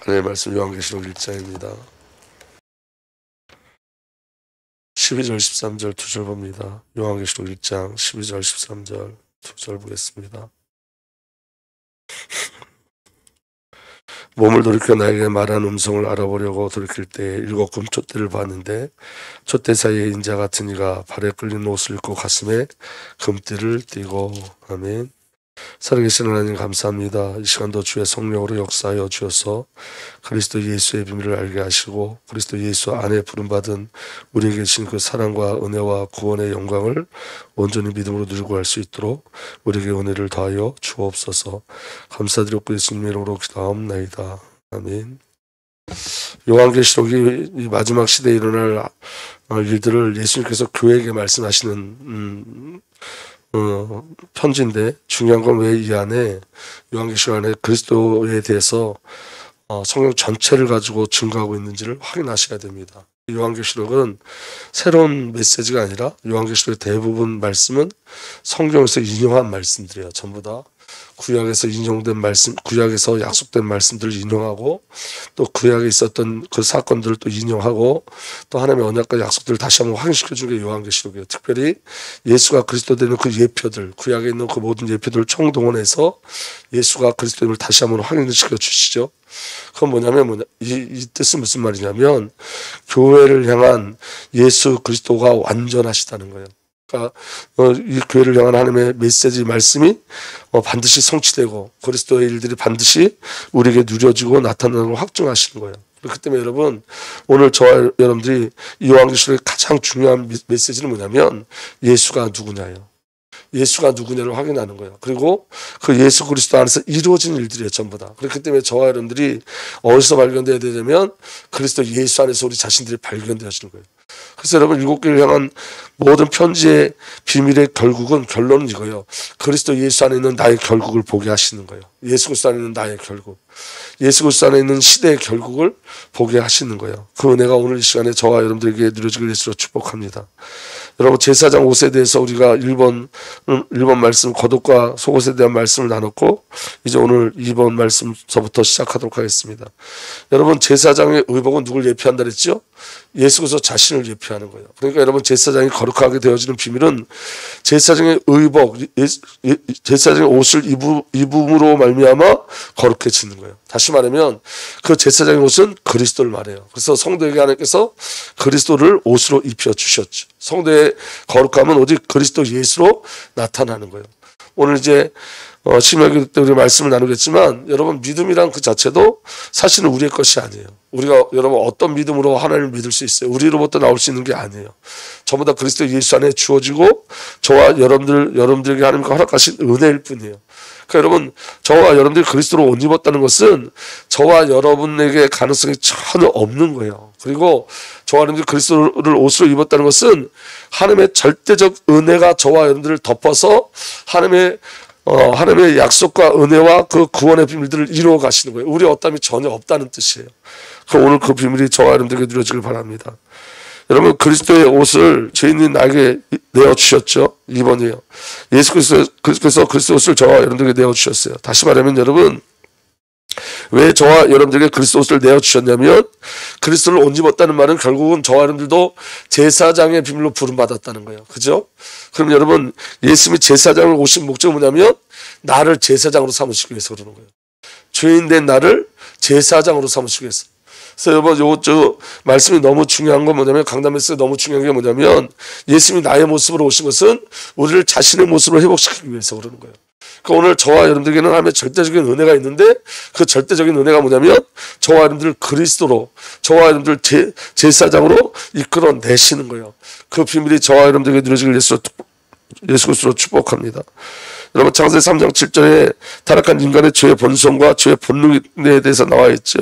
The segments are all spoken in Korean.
하나님의 말씀 요한계시록 1장입니다. 12절 13절 2절 봅니다. 요한계시록 1장 12절 13절 2절 보겠습니다. 몸을 돌이켜 나에게 말한 음성을 알아보려고 돌이킬 때 7 금촛대를 봤는데 촛대 사이에 인자 같은 이가 발에 끌린 옷을 입고 가슴에 금띠를 띠고. 아멘. 살아계신 하나님 감사합니다. 이 시간도 주의 성령으로 역사하여 주셔서 그리스도 예수의 비밀을 알게 하시고 그리스도 예수 안에 부름받은 우리에게 계신 그 사랑과 은혜와 구원의 영광을 온전히 믿음으로 누리고 할 수 있도록 우리에게 은혜를 더하여 주옵소서. 감사드렸고 예수님 이름으로 기도하옵나이다. 아멘. 요한계시록이 이 마지막 시대에 일어날 일들을 예수님께서 교회에게 말씀하시는 편지인데, 중요한 건 왜 이 안에 요한계시록 안에 그리스도에 대해서 성경 전체를 가지고 증거하고 있는지를 확인하셔야 됩니다. 요한계시록은 새로운 메시지가 아니라 요한계시록의 대부분 말씀은 성경에서 인용한 말씀들이에요. 전부 다 구약에서 인용된 말씀, 구약에서 약속된 말씀들을 인용하고 또 구약에 있었던 그 사건들을 또 인용하고 또 하나님의 언약과 약속들을 다시 한번 확인시켜 준 게 요한계시록이에요. 특별히 예수가 그리스도 되는 그 예표들, 구약에 있는 그 모든 예표들을 총동원해서 예수가 그리스도임을 다시 한번 확인시켜 주시죠. 그건 뭐냐면 이 뜻은 무슨 말이냐면 교회를 향한 예수 그리스도가 완전하시다는 거예요. 그러니까 이 교회를 향한 하나님의 메시지 말씀이 반드시 성취되고 그리스도의 일들이 반드시 우리에게 누려지고 나타나는 걸 확증하시는 거예요. 그렇기 때문에 여러분, 오늘 저와 여러분들이 이 요한계시록의 가장 중요한 메시지는 뭐냐면 예수가 누구냐예요. 예수가 누구냐를 확인하는 거예요. 그리고 그 예수 그리스도 안에서 이루어진 일들이에요. 전부 다. 그렇기 때문에 저와 여러분들이 어디서 발견되어야 되냐면 그리스도 예수 안에서 우리 자신들이 발견되어지는 거예요. 그래서 여러분, 7교회를 향한 모든 편지의 비밀의 결론은 이거예요. 그리스도 예수 안에 있는 나의 결국을 보게 하시는 거예요. 예수 그리스도 안에 있는 나의 결국, 예수 그리스도 안에 있는 시대의 결국을 보게 하시는 거예요. 그 은혜가 오늘 이 시간에 저와 여러분들에게 누려지길 예수로 축복합니다. 여러분, 제사장 옷에 대해서 우리가 1번 말씀, 겉옷과 속옷에 대한 말씀을 나눴고, 이제 오늘 2번 말씀서부터 시작하도록 하겠습니다. 여러분, 제사장의 의복은 누굴 예표한다 그랬죠? 예수 그리스도 자신을 예표하는 거예요. 그러니까 여러분, 제사장이 거룩하게 되어지는 비밀은 제사장의 의복, 제사장의 옷을 입음으로 말미암아 거룩해지는 거예요. 다시 말하면 그 제사장의 옷은 그리스도를 말해요. 그래서 성도에게 하나님께서 그리스도를 옷으로 입혀주셨죠. 성도의 거룩함은 오직 그리스도 예수로 나타나는 거예요. 오늘 이제 신명기 때 우리 말씀을 나누겠지만, 여러분, 믿음이란 그 자체도 사실은 우리의 것이 아니에요. 우리가 여러분 어떤 믿음으로 하나님을 믿을 수 있어요? 우리로부터 나올 수 있는 게 아니에요. 전부 다 그리스도 예수 안에 주어지고 저와 여러분들에게 하나님과 허락하신 은혜일 뿐이에요. 그러니까 여러분, 저와 여러분들이 그리스도로 옷 입었다는 것은 저와 여러분에게 가능성이 전혀 없는 거예요. 그리고 저와 여러분들이 그리스도를 옷으로 입었다는 것은 하나님의 절대적 은혜가 저와 여러분들을 덮어서 하나님의 약속과 은혜와 그 구원의 비밀들을 이루어 가시는 거예요. 우리 어떠함이 전혀 없다는 뜻이에요. 오늘 그 비밀이 저와 여러분들에게 누려지길 바랍니다. 여러분, 그리스도의 옷을 죄인인 나에게 내어주셨죠. 2번이에요. 예수 그리스도께서 그리스도 옷을 저와 여러분들에게 내어주셨어요. 다시 말하면 여러분, 왜 저와 여러분들에게 그리스도 옷을 내어주셨냐면, 그리스도를 옷 입었다는 말은 결국은 저와 여러분들도 제사장의 비밀로 부름받았다는 거예요. 그죠? 그럼 여러분, 예수님이 제사장을 오신 목적은 뭐냐면 나를 제사장으로 삼으시기 위해서 그러는 거예요. 죄인 된 나를 제사장으로 삼으시기 위해서. 그래서 여러분, 저 말씀이 너무 중요한 건 뭐냐면, 강단메시지가 너무 중요한 게 뭐냐면, 예수님이 나의 모습으로 오신 것은 우리를 자신의 모습으로 회복시키기 위해서 그러는 거예요. 그러니까 오늘 저와 여러분들에게는 하나님의 절대적인 은혜가 있는데, 그 절대적인 은혜가 뭐냐면 저와 여러분들 그리스도로, 저와 여러분들 제사장으로 이끌어 내시는 거예요. 그 비밀이 저와 여러분들에게 누려지길 예수 그리스도로 축복합니다. 여러분, 창세기 3장 7절에 타락한 인간의 죄의 본성과 죄의 본능에 대해서 나와 있죠.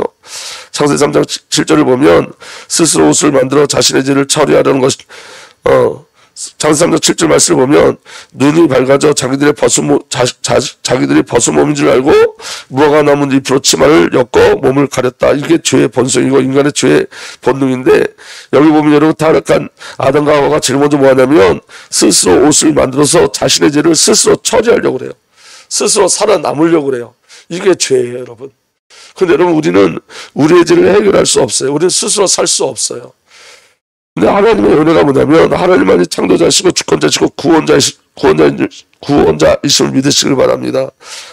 창세기 3장 7절을 보면 스스로 옷을 만들어 자신의 죄를 처리하려는 것, 창세기 3장 7절 말씀을 보면 눈이 밝아져 자기들이 벗은 몸인 줄 알고 무화과 나무 잎으로 치마를 엮어 몸을 가렸다. 이게 죄의 본성이고 인간의 죄의 본능인데, 여기 보면 여러분, 타락한 아담과 하와가 제일 먼저 뭐 하냐면 스스로 옷을 만들어서 자신의 죄를 스스로 처리하려고 그래요. 스스로 살아남으려고 그래요. 이게 죄예요, 여러분. 근데 여러분, 우리는 우리의 죄를 해결할 수 없어요. 우리는 스스로 살 수 없어요. 근데 하나님의 은혜가 뭐냐면, 하나님만이 창조자시고 주권자시고 구원자이심을 믿으시길 바랍니다.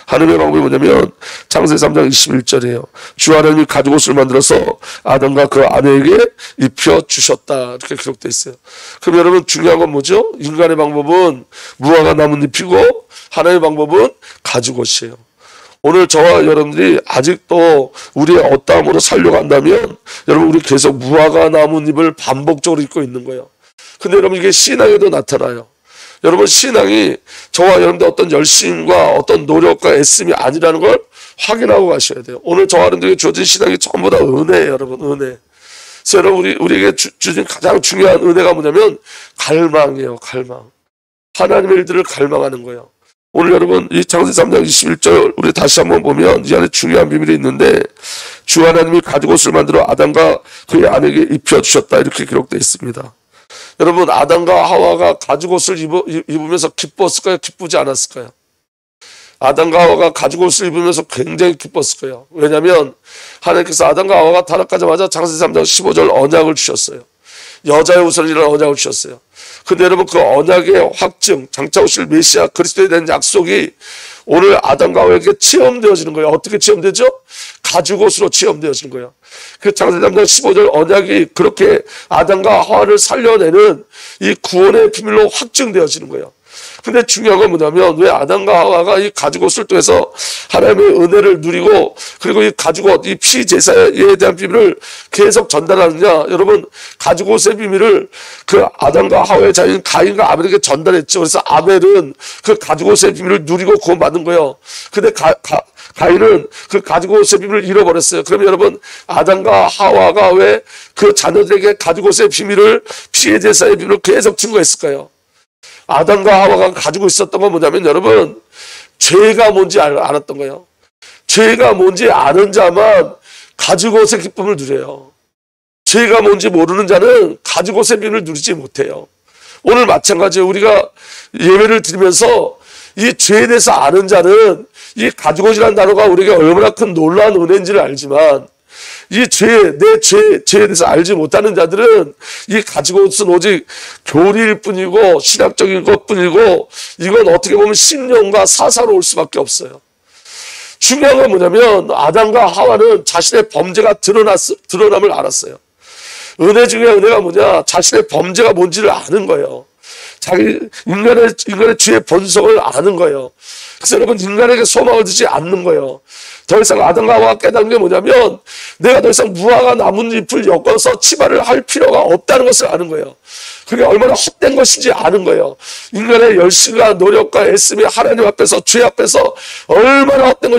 하나님의 방법이 뭐냐면 창세기 3장 21절이에요. 주 하나님이 가죽옷을 만들어서 아담과 그 아내에게 입혀주셨다, 이렇게 기록되어 있어요. 그럼 여러분, 중요한 건 뭐죠? 인간의 방법은 무화과 나뭇잎이고 하나님의 방법은 가죽옷이에요. 오늘 저와 여러분들이 아직도 우리의 어떠함으로 살려고 한다면, 여러분, 우리 계속 무화과 나뭇잎을 반복적으로 입고 있는 거예요. 근데 여러분, 이게 신앙에도 나타나요. 여러분, 신앙이 저와 여러분들 어떤 열심과 어떤 노력과 애씀이 아니라는 걸 확인하고 가셔야 돼요. 오늘 저와 여러분들에게 주어진 신앙이 전부 다 은혜예요, 여러분, 은혜. 그래서 여러분, 우리에게 주어진 가장 중요한 은혜가 뭐냐면 갈망이에요, 갈망. 하나님의 일들을 갈망하는 거예요. 오늘 여러분, 이 창세기 3장 21절 우리 다시 한번 보면 이 안에 중요한 비밀이 있는데, 주 하나님이 가죽옷을 만들어 아담과 그의 아내에게 입혀주셨다, 이렇게 기록되어 있습니다. 여러분, 아담과 하와가 가죽옷을 입으면서 기뻤을까요? 기쁘지 않았을까요? 아담과 하와가 가죽옷을 입으면서 굉장히 기뻤을 거예요. 왜냐하면 하나님께서 아담과 하와가 타락하자마자 창세기 3장 15절 언약을 주셨어요. 여자의 우선이라는 언약을 주셨어요. 근데 여러분, 그 언약의 확증, 장차 오실 메시아 그리스도에 대한 약속이 오늘 아담과 하와에게 체험되어지는 거예요. 어떻게 체험되죠? 가죽옷으로 체험되어지는 거예요. 그 창세기 3장 15절 언약이 그렇게 아담과 하와를 살려내는 이 구원의 비밀로 확증되어지는 거예요. 근데 중요한 건 뭐냐면, 왜 아담과 하와가 이 가죽옷을 통해서 하나님의 은혜를 누리고, 그리고 이 가죽옷, 이 피제사에 대한 비밀을 계속 전달하느냐? 여러분, 가죽옷의 비밀을 그 아담과 하와의 자녀인 가인과 아벨에게 전달했죠. 그래서 아벨은 그 가죽옷의 비밀을 누리고 구원받는 거예요. 근데 가인은 그 가죽옷의 비밀을 잃어버렸어요. 그러면 여러분, 아담과 하와가 왜 그 자녀들에게 가죽옷의 비밀을, 피제사의 비밀을 계속 증거했을까요? 아담과 하와가 가지고 있었던 건 뭐냐면, 여러분, 죄가 뭔지 알았던 거예요. 죄가 뭔지 아는 자만 가죽옷의 기쁨을 누려요. 죄가 뭔지 모르는 자는 가죽옷의 비밀을 누리지 못해요. 오늘 마찬가지예요. 우리가 예배를 드리면서 이 죄에 대해서 아는 자는 이 가죽옷이라는 단어가 우리에게 얼마나 큰 놀라운 은혜인지를 알지만, 이 내 죄에 대해서 알지 못하는 자들은 이 가죽옷은 오직 교리일 뿐이고 신학적인 것 뿐이고, 이건 어떻게 보면 신령과 사사로 올 수밖에 없어요. 중요한 건 뭐냐면, 아담과 하와는 자신의 범죄가 드러남을 알았어요. 은혜 중에 은혜가 뭐냐? 자신의 범죄가 뭔지를 아는 거예요. 인간의 죄의 본성을 아는 거예요. 그래서 여러분, 인간에게 소망을 두지 않는 거예요. 더 이상 아담과 하와가 깨달은 게 뭐냐면, 내가 더 이상 무화과 나뭇잎을 엮어서 치마를 할 필요가 없다는 것을 아는 거예요. 그게 얼마나 헛된 것인지 아는 거예요. 인간의 열심과 노력과 애씀이 하나님 앞에서, 죄 앞에서 얼마나 헛된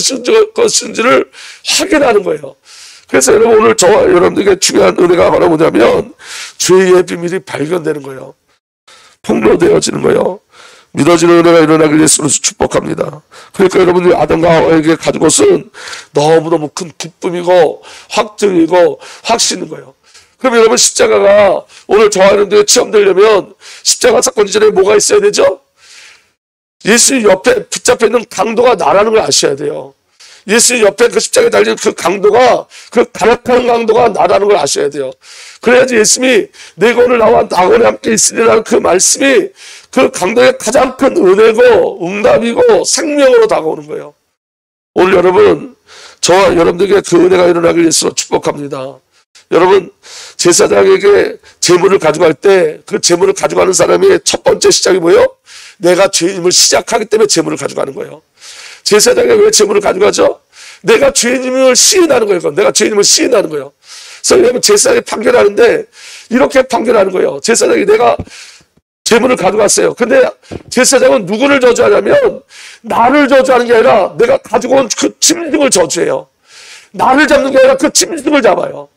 것인지를 확인하는 거예요. 그래서 여러분, 오늘 저와 여러분들에게 중요한 은혜가 바로 뭐냐면, 죄의 비밀이 발견되는 거예요. 폭로되어지는 거예요. 믿어지는 은혜가 일어나길 예수로 축복합니다. 그러니까 여러분들이 아담과 하와에게 가진 것은 너무너무 큰 기쁨이고 확증이고 확신인 거예요. 그럼 여러분, 십자가가 오늘 저와 여러분들이 체험되려면 십자가 사건 이전에 뭐가 있어야 되죠? 예수 옆에 붙잡혀 있는 강도가 나라는 걸 아셔야 돼요. 예수 옆에 그 십자가에 달린 그 강도가, 그 가락한 강도가 나라는 걸 아셔야 돼요. 그래야지 예수님이 내가 오늘 나와 나그네 함께 있으리라는 그 말씀이 그 강도의 가장 큰 은혜고 응답이고 생명으로 다가오는 거예요. 오늘 여러분, 저와 여러분들에게 그 은혜가 일어나길 예수로 축복합니다. 여러분, 제사장에게 재물을 가져갈 때 그 재물을 가져가는 사람의 첫 번째 시작이 뭐예요? 내가 죄인임을 시작하기 때문에 재물을 가져가는 거예요. 제사장이 왜 재물을 가져가죠? 내가 죄인임을 시인하는 거예요. 내가 죄인임을 시인하는 거예요. 그래서 여러분, 제사장이 판결하는데 이렇게 판결하는 거예요. 제사장이 내가 재물을 가져갔어요. 근데 제사장은 누구를 저주하냐면 나를 저주하는 게 아니라 내가 가지고 온 그 짐승을 저주해요. 나를 잡는 게 아니라 그 짐승을 잡아요.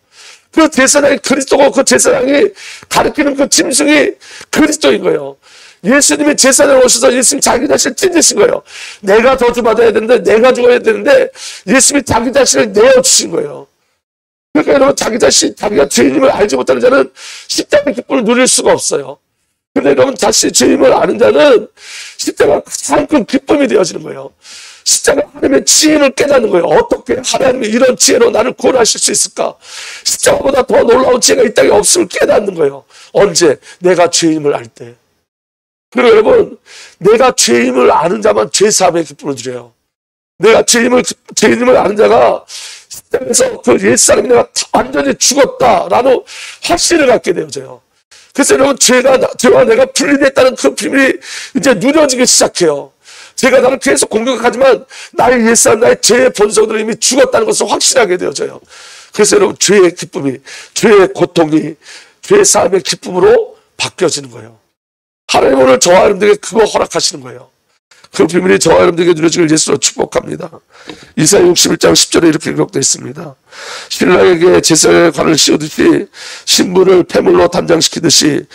그 제사장이 그리스도고 그 제사장이 가리키는 그 짐승이 그리스도인 거예요. 예수님이 제사장을 오셔서 예수님이 자기 자신을 찢으신 거예요. 내가 저주받아야 되는데, 내가 죽어야 되는데 예수님이 자기 자신을 내어주신 거예요. 그러니까 여러분, 자기 자신, 자기가 죄인임을 알지 못하는 자는 십자가의 기쁨을 누릴 수가 없어요. 근데 여러분, 자신이 죄인임을 아는 자는 십자가가 가장 큰 기쁨이 되어지는 거예요. 십자가 하나님의 지혜를 깨닫는 거예요. 어떻게 하나님이 이런 지혜로 나를 구원하실 수 있을까? 십자가보다 더 놀라운 지혜가 이 땅에 없음을 깨닫는 거예요. 언제? 내가 죄임을 알 때. 그리고 여러분, 내가 죄임을 아는 자만 죄사함의 기쁨을 누려요. 내가 죄임을 아는 자가 십자가에서 그 옛사람이 내가 완전히 죽었다라는 확신을 갖게 되어져요. 그래서 여러분, 죄와 내가 분리됐다는 그 비밀이 이제 누려지기 시작해요. 죄가 나를 계속 공격하지만 나의 옛사람, 나의 죄의 본성들은 이미 죽었다는 것을 확신하게 되어져요. 그래서 여러분, 죄의 기쁨이, 죄의 고통이 죄의 사함의 기쁨으로 바뀌어지는 거예요. 하나님 오늘 저와 여러분들에게 그거 허락하시는 거예요. 그 비밀이 저와 여러분들에게 누려지길 예수로 축복합니다. 이사야 61장 10절에 이렇게 기록되어 있습니다. 신랑에게 제사의 관을 씌우듯이 신부를 폐물로 단장시키듯이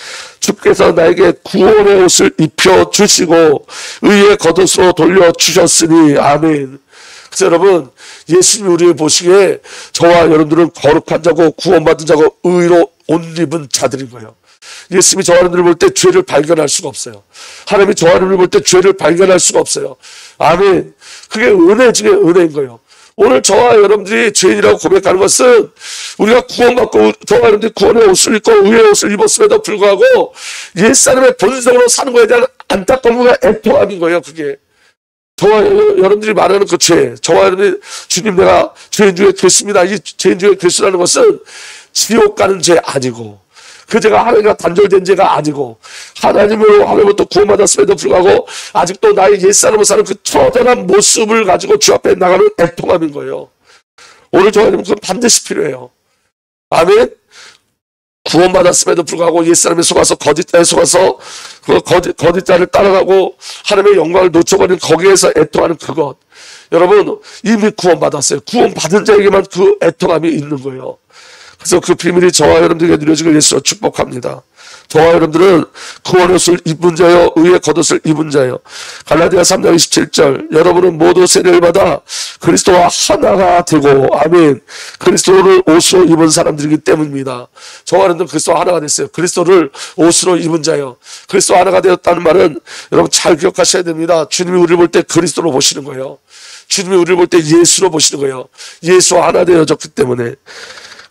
주께서 나에게 구원의 옷을 입혀주시고 의의 겉옷으로 돌려주셨으니 아멘. 그래서 여러분, 예수님이 우리를 보시기에 저와 여러분들은 거룩한 자고 구원받은 자고 의로 옷 입은 자들인 거예요. 예수님이 저와 여러분들을 볼 때 죄를 발견할 수가 없어요. 하나님이 저와 여러분을 볼 때 죄를 발견할 수가 없어요. 아멘. 그게 은혜 중에 은혜인 거예요. 오늘 저와 여러분들이 죄인이라고 고백하는 것은 우리가 구원받고 저와 여러분들이 구원의 옷을 입고 의의 옷을 입었음에도 불구하고 옛사람의 본성으로 사는 것에 대한 안타까움과 애통함인 거예요. 그게 저와 여러분들이 말하는 그 죄, 저와 여러분들이 주님 내가 죄인 중에 괴수입니다. 이 죄인 중에 괴수라는 것은 지옥 가는 죄 아니고 그 죄가 하나님과 단절된 죄가 아니고 하나님으로부터 구원받았음에도 불구하고 아직도 나의 옛사람으로 사는 그 처절한 모습을 가지고 주 앞에 나가는 애통함인 거예요. 오늘 저와 여러분 그건 반드시 필요해요. 아멘. 구원받았음에도 불구하고 옛사람에 속아서 거짓자에 속아서 그 거짓자를 따라가고 하나님의 영광을 놓쳐버린 거기에서 애통하는 그것. 여러분 이미 구원받았어요. 구원받은 자에게만 그 애통함이 있는 거예요. 그래서 그 비밀이 저와 여러분들에게 누려지길 예수로 축복합니다. 저와 여러분들은 구원의 옷을 입은 자요 의의 겉옷을 입은 자요. 갈라디아 3장 27절 여러분은 모두 세례를 받아 그리스도와 하나가 되고 아멘. 그리스도를 옷으로 입은 사람들이기 때문입니다. 저와 여러분들은 그리스도와 하나가 됐어요. 그리스도를 옷으로 입은 자요. 그리스도와 하나가 되었다는 말은 여러분 잘 기억하셔야 됩니다. 주님이 우리를 볼 때 그리스도로 보시는 거예요. 주님이 우리를 볼 때 예수로 보시는 거예요. 예수와 하나 되어졌기 때문에.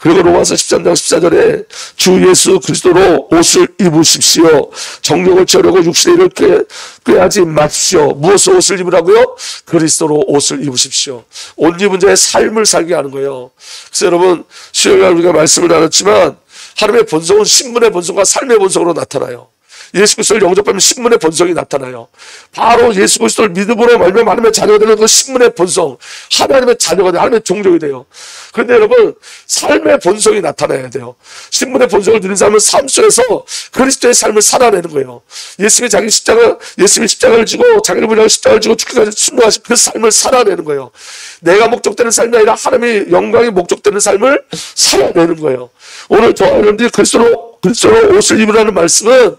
그리고 로마서 13장 14절에 주 예수 그리스도로 옷을 입으십시오. 정욕을 채우려고 육신의 일을 꾀하지 마십시오. 무엇으로 옷을 입으라고요? 그리스도로 옷을 입으십시오. 옷 입은 자의 삶을 살게 하는 거예요. 그래서 여러분 수요일날 우리가 말씀을 나눴지만 하나님의 본성은 신분의 본성과 삶의 본성으로 나타나요. 예수 그리스도를 영접하면 신분의 본성이 나타나요. 바로 예수 그리스도를 믿음으로 말미암아 하나님의 자녀가 되는 그 신분의 본성, 하나님의 자녀가 돼요. 하나님의 종족이 돼요. 그런데 여러분 삶의 본성이 나타나야 돼요. 신분의 본성을 누린 사람은 삶 속에서 그리스도의 삶을 살아내는 거예요. 예수님이 십자가를 지고 자기를 위하여 십자가를 지고 죽기까지 순종하신 그 삶을 살아내는 거예요. 내가 목적되는 삶이 아니라 하나님의 영광이 목적되는 삶을 살아내는 거예요. 오늘 저와 여러분들이 그리스도로 옷을 입으라는 말씀은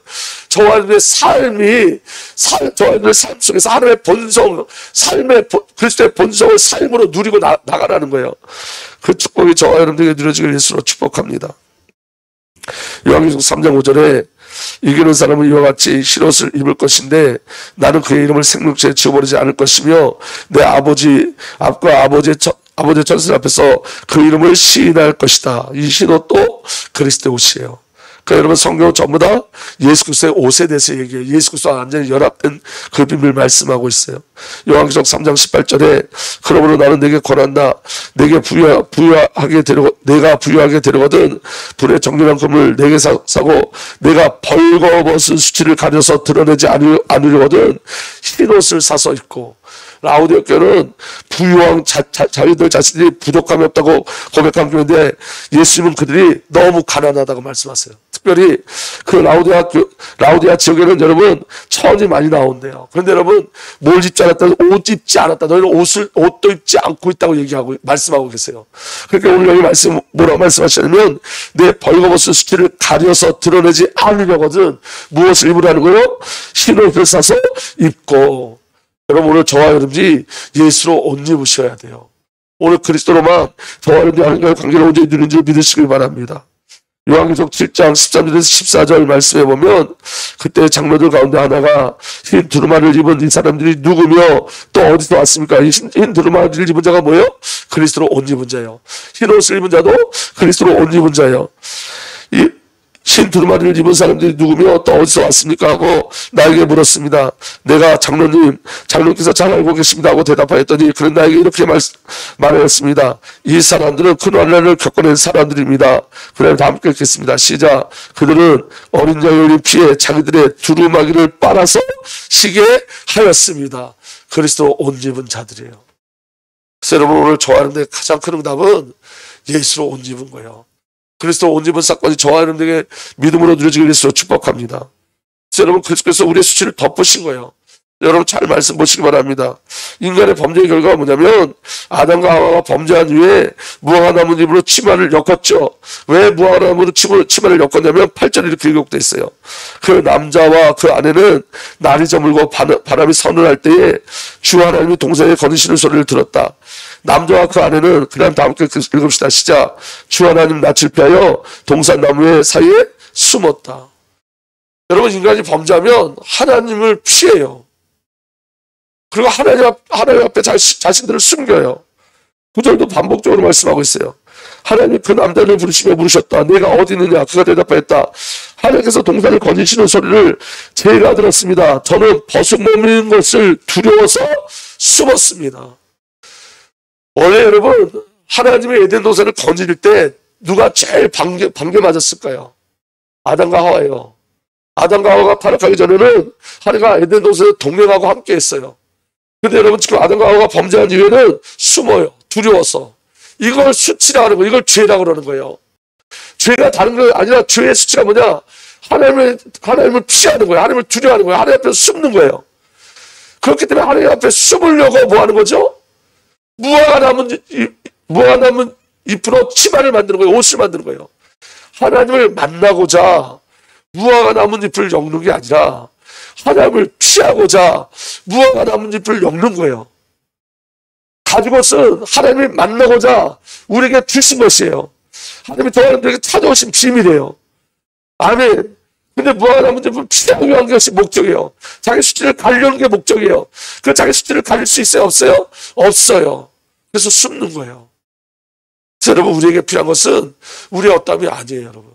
저와 여러분의 삶이 저와 여러분의 삶 속에서 하나님의 본성, 그리스도의 본성을 삶으로 누리고 나가라는 거예요. 그 축복이 저와 여러분들에게 누려지길 예수로 축복합니다. 요한계시록 3장 5절에 이기는 사람은 이와 같이 흰옷을 입을 것인데 나는 그의 이름을 생명책에 지워버리지 않을 것이며 내 아버지 앞과 아버지의 천사 앞에서 그 이름을 시인할 것이다. 이 흰옷도 그리스도의 옷이에요. 그러니까 여러분 성경은 전부 다 예수 그리스도의 옷에 대해서 얘기해요. 예수 그리스도와 완전히 연합된 그 비밀을 말씀하고 있어요. 요한계시록 3장 18절에 그러므로 나는 내게 권한다. 내가 부유하게 되려거든 불의 정결한 금을 내게 사고 내가 벌거벗은 수치를 가려서 드러내지 않으려거든 흰옷을 사서 입고. 라우디오 교회는 부유한 자기들 자신이 부족함이 없다고 고백한 교회인데 예수님은 그들이 너무 가난하다고 말씀하세요. 특별히 그 라우디아 지역에는 여러분 천이 많이 나온대요. 그런데 여러분 뭘 입지 않았다, 옷 입지 않았다. 너희는 옷도 입지 않고 있다고 말씀하고 계세요. 그러니까 오늘 여기 뭐라고 말씀하시냐면 내 벌거벗은 수치를 가려서 드러내지 않으려거든 무엇을 입으라는 거예요? 흰옷을 사서 입고. 여러분 오늘 저와 여러분이 예수로 옷 입으셔야 돼요. 오늘 그리스도로만 저와 여러분이 하나님과의 관계를 온전히 누리는 줄 믿으시길 바랍니다. 요한계시록 7장 13절에서 14절 말씀해 보면 그때 장로들 가운데 하나가 흰 두루마리를 입은 이 사람들이 누구며 또 어디서 왔습니까? 이 흰 두루마리를 입은 자가 뭐예요? 그리스도로 옷 입은 자예요. 흰 옷을 입은 자도 그리스도로 옷 입은 자예요. 이 흰 두루마리를 입은 사람들이 누구며 또 어디서 왔습니까? 하고 나에게 물었습니다. 내가 장로님께서 잘 알고 계십니다 하고 대답하였더니 그는 나에게 이렇게 말하였습니다. 이 사람들은 큰 환난을 겪어낸 사람들입니다. 그럼 다 함께 읽겠습니다. 시작. 그들은 어린 양의 흘린 피에 자기들의 두루마기를 빨아서 쉬게 하였습니다. 그리스도 옷 입은 자들이에요. 그래서 여러분 오늘 좋아하는데 가장 큰 응답은 예수로 옷 입은 거예요. 그리스도 옷 입은 사건이 저와 여러분에게 믿음으로 누려지기 위해서 축복합니다. 그래서 여러분 그리스도께서 우리의 수치를 덮으신 거예요. 여러분 잘 말씀 보시기 바랍니다. 인간의 범죄의 결과가 뭐냐면 아담과 하와가 범죄한 후에 무화과 나뭇잎으로 치마를 엮었죠. 왜 무화과 나무로 치마를 엮었냐면 8절에 이렇게 기록되어 있어요. 그 남자와 그 아내는 날이 저물고 바람이 서늘할 때에 주 하나님이 동산에 거니시는 소리를 들었다. 남자와 그 아내는 그 다음 다 함께 읽읍시다. 시작. 주 하나님 낯을 피하여 동산 나무의 사이에 숨었다. 여러분 인간이 범죄하면 하나님을 피해요. 그리고 하나님 앞에 자신들을 숨겨요. 구절도 반복적으로 말씀하고 있어요. 하나님 그 남자를 부르시며 물으셨다. 내가 어디 있느냐? 그가 대답하였다. 하나님께서 동산을 거니시는 소리를 제가 들었습니다. 저는 버섯 먹는 것을 두려워서 숨었습니다. 원래 여러분 하나님의 에덴 동산을 건질 때 누가 제일 반겨 맞았을까요? 아담과 하와예요. 아담과 하와가 타락하기 전에는 하나님과 에덴 동산을 동행하고 함께 했어요. 근데 여러분 지금 아담과 하와가 범죄한 이유에는 숨어요. 두려워서. 이걸 수치라 하는 거예요. 이걸 죄라 그러는 거예요. 죄가 다른 게 아니라 죄의 수치가 뭐냐? 하나님을 피하는 거예요. 하나님을 두려워하는 거예요. 하나님 앞에 숨는 거예요. 그렇기 때문에 하나님 앞에 숨으려고 뭐 하는 거죠? 무화과 나무 잎으로 치마를 만드는 거예요. 옷을 만드는 거예요. 하나님을 만나고자 무화과 나뭇잎을 엮는 게 아니라 하나님을 피하고자 무화과 나뭇잎을 엮는 거예요. 가지고 쓴 하나님을 만나고자 우리에게 주신 것이에요. 하나님이 저 사람들에게 찾아오신 비밀이에요. 아멘. 근데 무화과 나뭇잎을 피하기 위한 것이 목적이에요. 자기 수치를 가리려는 게 목적이에요. 그 자기 수치를 가릴 수 있어요? 없어요? 없어요. 그래서 숨는 거예요. 그래서 여러분 우리에게 필요한 것은 우리의 어떠함이 아니에요. 여러분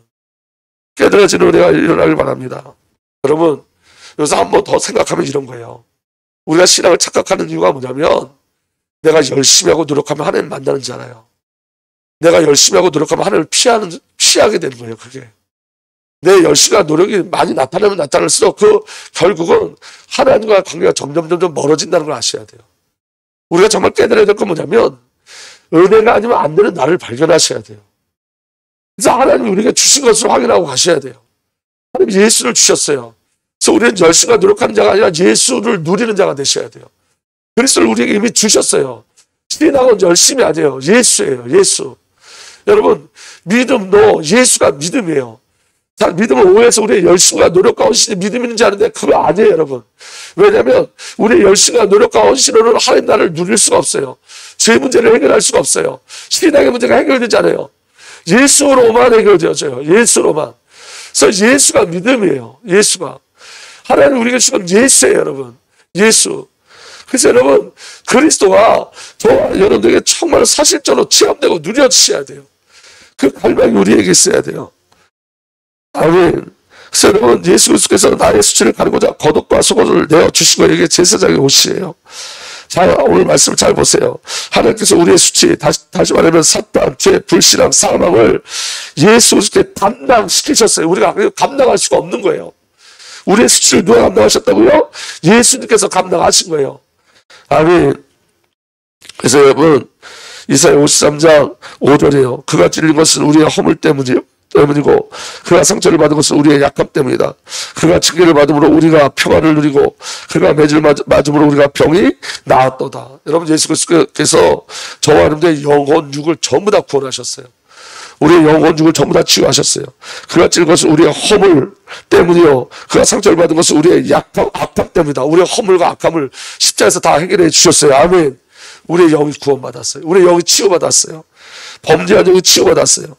깨달아지는 은혜가 일어나길 바랍니다. 여러분 여기서 한 번 더 생각하면 이런 거예요. 우리가 신앙을 착각하는 이유가 뭐냐면 내가 열심히 하고 노력하면 하나님 만나는 자잖아요. 내가 열심히 하고 노력하면 하나님을 피하게 되는 거예요. 그게 내 열심과 노력이 많이 나타나면 나타날수록 그 결국은 하나님과 관계가 점점 멀어진다는 걸 아셔야 돼요. 우리가 정말 깨달아야 될 건 뭐냐면 은혜가 아니면 안 되는 나를 발견하셔야 돼요. 그래서 하나님이 우리에게 주신 것을 확인하고 가셔야 돼요. 하나님 예수를 주셨어요. 그래서 우리는 열심과 노력하는 자가 아니라 예수를 누리는 자가 되셔야 돼요. 그리스도를 우리에게 이미 주셨어요. 신앙은 열심이 아니에요. 예수예요. 예수. 여러분 믿음도 예수가 믿음이에요. 자, 믿음을 오해해서 우리의 열심과 노력과 헌신이 믿음이 있는지 아는데 그거 아니에요, 여러분. 왜냐하면 우리의 열심과 노력과 헌신으로는 하나님 나라를 누릴 수가 없어요. 죄 문제를 해결할 수가 없어요. 신앙의 문제가 해결되지 않아요. 예수로만 해결되어져요. 예수로만. 그래서 예수가 믿음이에요. 예수가. 하나님 우리에게 주신 예수예요, 여러분. 예수. 그래서 여러분 그리스도가 저와 여러분들에게 정말 사실적으로 체험되고 누려지셔야 돼요. 그 갈망이 우리에게 있어야 돼요. 아멘. 그래서 여러분 예수 그리스도께서 나의 수치를 가리고자 겉옷과 속옷을 내어주신 거예요. 이게 제사장의 옷이에요. 자 오늘 말씀 잘 보세요. 하나님께서 우리의 수치 다시 말하면 사탄, 죄, 불신앙, 사망을 예수 그리스도께 담당시키셨어요. 우리가 감당할 수가 없는 거예요. 우리의 수치를 누가 감당하셨다고요? 예수님께서 감당하신 거예요. 아멘. 그래서 여러분 이사야 53장 5절이에요. 그가 찔린 것은 우리의 허물 때문이고 그가 상처를 받은 것은 우리의 약함 때문이다. 그가 징계를 받음으로 우리가 평안을 누리고 그가 매질 맞음으로 우리가 병이 나았도다. 여러분 예수 그리스도께서 저와 여러분들의 영혼 육을 전부 다 구원하셨어요. 우리의 영혼 육을 전부 다 치유하셨어요. 그가 찔린 것은 우리의 허물 때문이요 그가 상처를 받은 것은 우리의 악함 때문이다. 우리의 허물과 악함을 십자가에서 다 해결해 주셨어요. 아멘. 우리의 영이 구원받았어요. 우리의 영이 치유받았어요. 범죄한 영이 치유받았어요.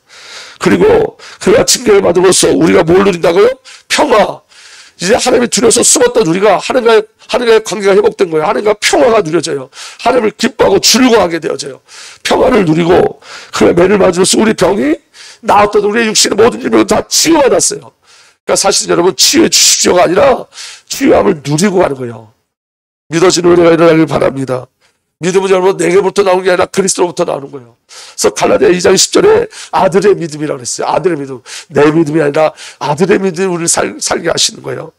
그리고 그가 징계를 받음으로써 우리가 뭘 누린다고요? 평화. 이제 하나님이 두려워서 숨었던 우리가 하나님과의 관계가 회복된 거예요. 하나님과 평화가 누려져요. 하나님을 기뻐하고 즐거워하게 되어져요. 평화를 누리고 그의 매를 맞으면서 우리 병이 나았던 우리의 육신의 모든 질병은 다 치유받았어요. 그러니까 사실 여러분 치유해 주십시오가 아니라 치유함을 누리고 가는 거예요. 믿어지는 은혜가 일어나길 바랍니다. 믿음은 여러분 내게부터 나오는 게 아니라 그리스도로부터 나오는 거예요. 그래서 갈라디아 2장 10절에 아들의 믿음이라고 그랬어요. 아들의 믿음. 내 믿음이 아니라 아들의 믿음이 우리를 살게 하시는 거예요.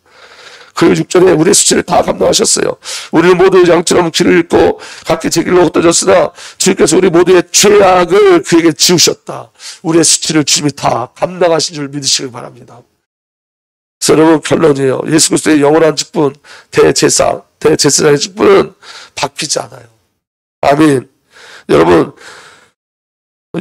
그리고 6절에 우리의 수치를 다 감당하셨어요. 우리는 모두 양처럼 길을 잃고 각기 제 길로 흩어졌으나 주님께서 우리 모두의 죄악을 그에게 지우셨다. 우리의 수치를 주님이 다 감당하신 줄 믿으시기 바랍니다. 그래서 여러분 결론이에요. 예수 그리스도의 영원한 직분, 대제사장의 직분은 바뀌지 않아요. 아멘. 여러분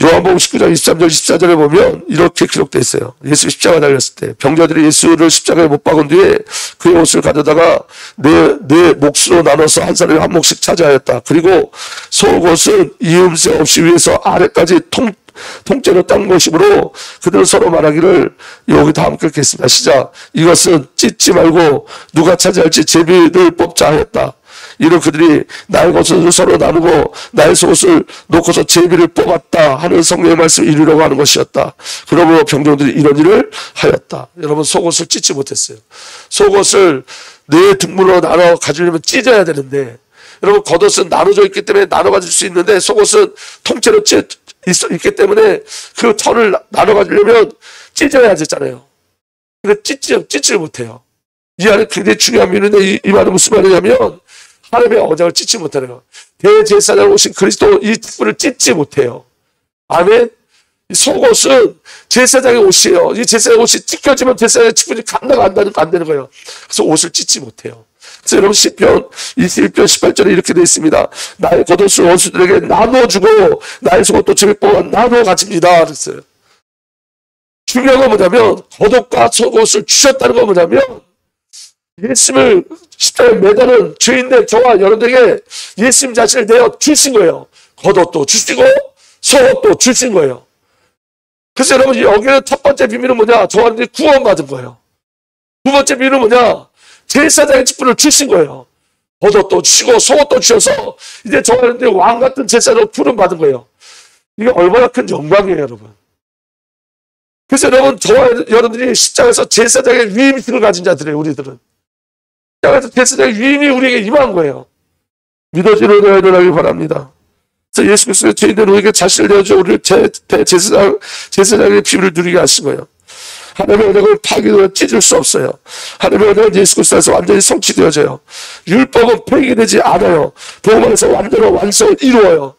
요한복음 19장 23절 24절에 보면 이렇게 기록되어 있어요. 예수 십자가 달렸을 때 병자들이 예수를 십자가에 못 박은 뒤에 그의 옷을 가져다가 네 몫으로 나눠서 한 사람이 한 몫씩 차지하였다. 그리고 속옷은 이음새 없이 위에서 아래까지 통째로 딴 것이므로 그들은 서로 말하기를 여기 다 함께 읽겠습니다. 시작. 이것은 찢지 말고 누가 차지할지 제비를 뽑자 하였다. 이로 그들이 나의 것을 서로 나누고 나의 속옷을 놓고서 제비를 뽑았다 하는 성경의 말씀을 이루려고 하는 것이었다. 그러므로 병정들이 이런 일을 하였다. 여러분 속옷을 찢지 못했어요. 속옷을 네 등분으로 나눠 가지려면 찢어야 되는데 여러분 겉옷은 나눠져 있기 때문에 나눠 가질 수 있는데 속옷은 통째로 있기 때문에 그 털을 나눠 가지려면 찢어야 되잖아요. 근데 찢지를 못해요. 이 안에 굉장히 중요한 면인데 이 말은 무슨 말이냐면 하나님의 언약을 찢지 못하네요. 대제사장으로 오신 그리스도 이 직분을 찢지 못해요. 아멘. 이 속옷은 제사장의 옷이에요. 이 제사장의 옷이 찢겨지면 제사장의 직분이 감당 안 되는 거예요. 그래서 옷을 찢지 못해요. 그래서 여러분 시편 21편 18절에 이렇게 되어 있습니다. 나의 겉옷을 원수들에게 나눠주고 나의 속옷도 제비 뽑아 나눠 가집니다. 그랬어요. 중요한 건 뭐냐면 겉옷과 속옷을 주셨다는 건 뭐냐면 예수님을 십자가에 매다는 죄인들 저와 여러분들에게 예수님 자신을 내어 주신 거예요. 겉옷도 주시고 속옷도 주신 거예요. 그래서 여러분 여기는 첫 번째 비밀은 뭐냐? 저와 여러분들이 구원받은 거예요. 두 번째 비밀은 뭐냐? 제사장의 직분을 주신 거예요. 겉옷도 주시고 속옷도 주셔서 이제 저와 여러분들이 왕같은 제사장으로 부름받은 거예요. 이게 얼마나 큰 영광이에요, 여러분. 그래서 여러분 저와 여러분들이 십자가에서 제사장의 위임식을 가진 자들이에요. 우리들은. 십자가에서 제사장의 위임이 우리에게 임한 거예요. 믿어지는 은혜가 일어나길 바랍니다. 그래서 예수 그리스도의 죄인된 우리에게 자신을 내어줘 우리를 제사장의 비밀을 누리게 하신 거예요. 하나님의 언약을 파기도 찢을 수 없어요. 하나님의 언약은 예수 그리스도에서 완전히 성취되어져요. 율법은 폐기되지 않아요. 복음 안에서 완전한 완성을 이루어요.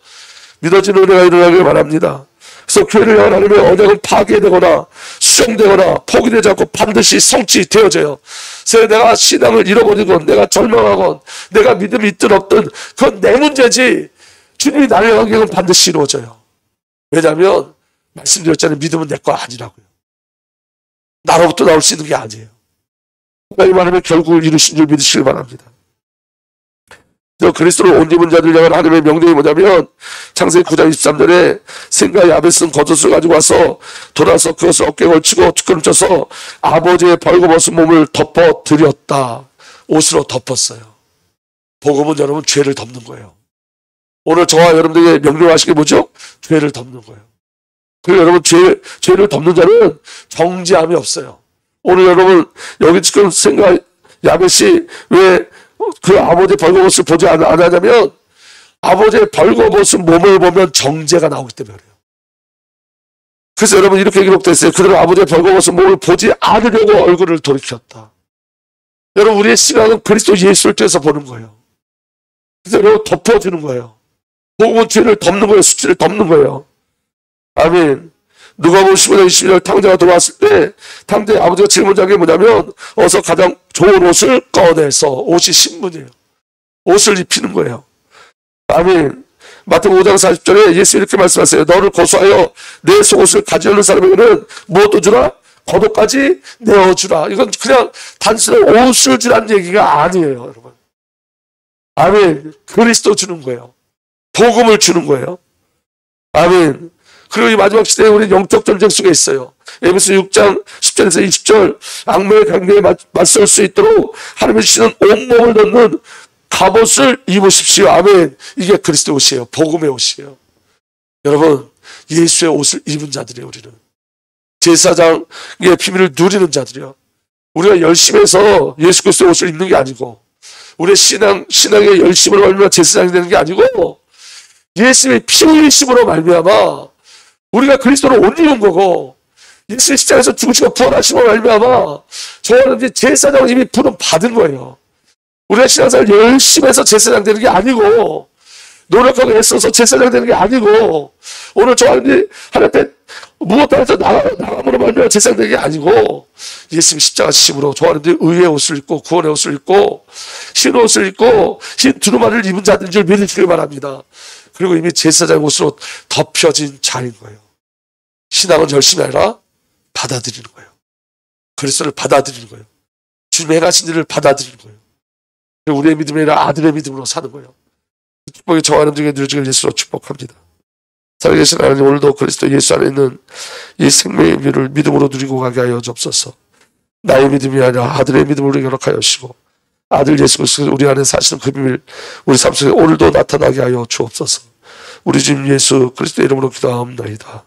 믿어지는 은혜가 일어나길 바랍니다. 그래서 교회를 향한 하나님의 언약은 파괴되거나 수정되거나 포기되지 않고 반드시 성취되어져요. 그래서 내가 신앙을 잃어버리건 내가 절망하건 내가 믿음이 있든 없든 그건 내 문제지 주님이 나를 향한 계획은 반드시 이루어져요. 왜냐하면 말씀드렸잖아요. 믿음은 내 거 아니라고요. 나로부터 나올 수 있는 게 아니에요. 하나님 하나님의 결국을 이루신 줄 믿으시길 바랍니다. 그리스도를 온 입은 자들 향한 하나님의 명령이 뭐냐면 창세기 9장 23절에 생과 야벳은 겉옷을 가지고 와서 돌아서 그것을 어깨에 걸치고 뒷걸음쳐서 아버지의 벌거벗은 몸을 덮어드렸다. 옷으로 덮었어요. 복음은 여러분 죄를 덮는 거예요. 오늘 저와 여러분들에게 명령하신 게 뭐죠? 죄를 덮는 거예요. 그리고 여러분 죄를 덮는 자는 정죄함이 없어요. 오늘 여러분 여기 지금 생과 야벳이 왜 그 아버지의 벌거벗을 보지 않았냐면 아버지의 벌거벗은 몸을 보면 정죄가 나오기 때문에 그래요. 그래서 여러분 이렇게 기록되어 있어요. 그들은 아버지의 벌거벗은 몸을 보지 않으려고 얼굴을 돌이켰다. 여러분 우리의 시각은 그리스도 예수를 통해서 보는 거예요. 그래서 여러분 덮어주는 거예요. 복음은 죄를 덮는 거예요. 수치를 덮는 거예요. 아멘. 누가복음 15장 22절 탕자가 들어왔을 때 탕자의 아버지가 질문한 게 뭐냐면 어서 가장 좋은 옷을 꺼내서 옷이 신분이에요. 옷을 입히는 거예요. 아멘. 마태복음 5장 40절에 예수 이렇게 말씀하세요. 너를 고소하여 내 속옷을 가지려는 사람에게는 무엇도 주라? 겉옷까지 내어주라. 이건 그냥 단순한 옷을 주라는 얘기가 아니에요. 여러분. 아멘. 그리스도 주는 거예요. 복음을 주는 거예요. 아멘. 그리고 이 마지막 시대에 우리 영적 전쟁 속에 있어요. 에베소 6장 10절에서 20절 악마의 강대에 맞설 수 있도록 하나님의 주시는 온몸을 넣는 갑옷을 입으십시오. 아멘. 이게 그리스도의 옷이에요. 복음의 옷이에요. 여러분, 예수의 옷을 입은 자들이에요. 우리는 제사장의 비밀을 누리는 자들이요. 우리가 열심히 해서 예수 그리스도의 옷을 입는 게 아니고, 우리의 신앙의 열심으로 말미암아 제사장이 되는 게 아니고, 예수의 피 흘리심으로 말미암아 우리가 그리스도를 옷 입은 거고, 예수의 십자가에서 죽으시고 부활하심으로 말미암아 저는 이제 제사장을 이미 부름 받은 거예요. 우리가 신앙생활 열심히 해서 제사장 되는 게 아니고, 노력하고 애써서 제사장 되는 게 아니고, 오늘 저 하나님 앞에 무엇도 해서 나감으로 말미암아 제사장 되는 게 아니고, 예수님 십자가 지심으로 저 하나님 의의 옷을 입고 구원의 옷을 입고 흰 옷을 입고 흰 두루마리를 입은 자들인 줄 믿으시길 바랍니다. 그리고 이미 제사장 옷으로 덮여진 자인 거예요. 신앙은 열심이 아니라 받아들이는 거예요. 그리스도를 받아들이는 거예요. 주님의 행하신 일을 받아들이는 거예요. 그리고 우리의 믿음이 아니라 아들의 믿음으로 사는 거예요. 그 축복이 저와 여러분 중에 누려지길 예수로 축복합니다. 살아계신 하나님, 오늘도 그리스도 예수 안에 있는 이 생명의 의미를 믿음으로 누리고 가게 하여 주옵소서. 나의 믿음이 아니라 아들의 믿음으로 결합하여 주시고, 아들 예수 그리스도 우리 안에 사시는 그 비밀 우리 삶 속에 오늘도 나타나게 하여 주옵소서. 우리 주님 예수 그리스도의 이름으로 기도하옵나이다.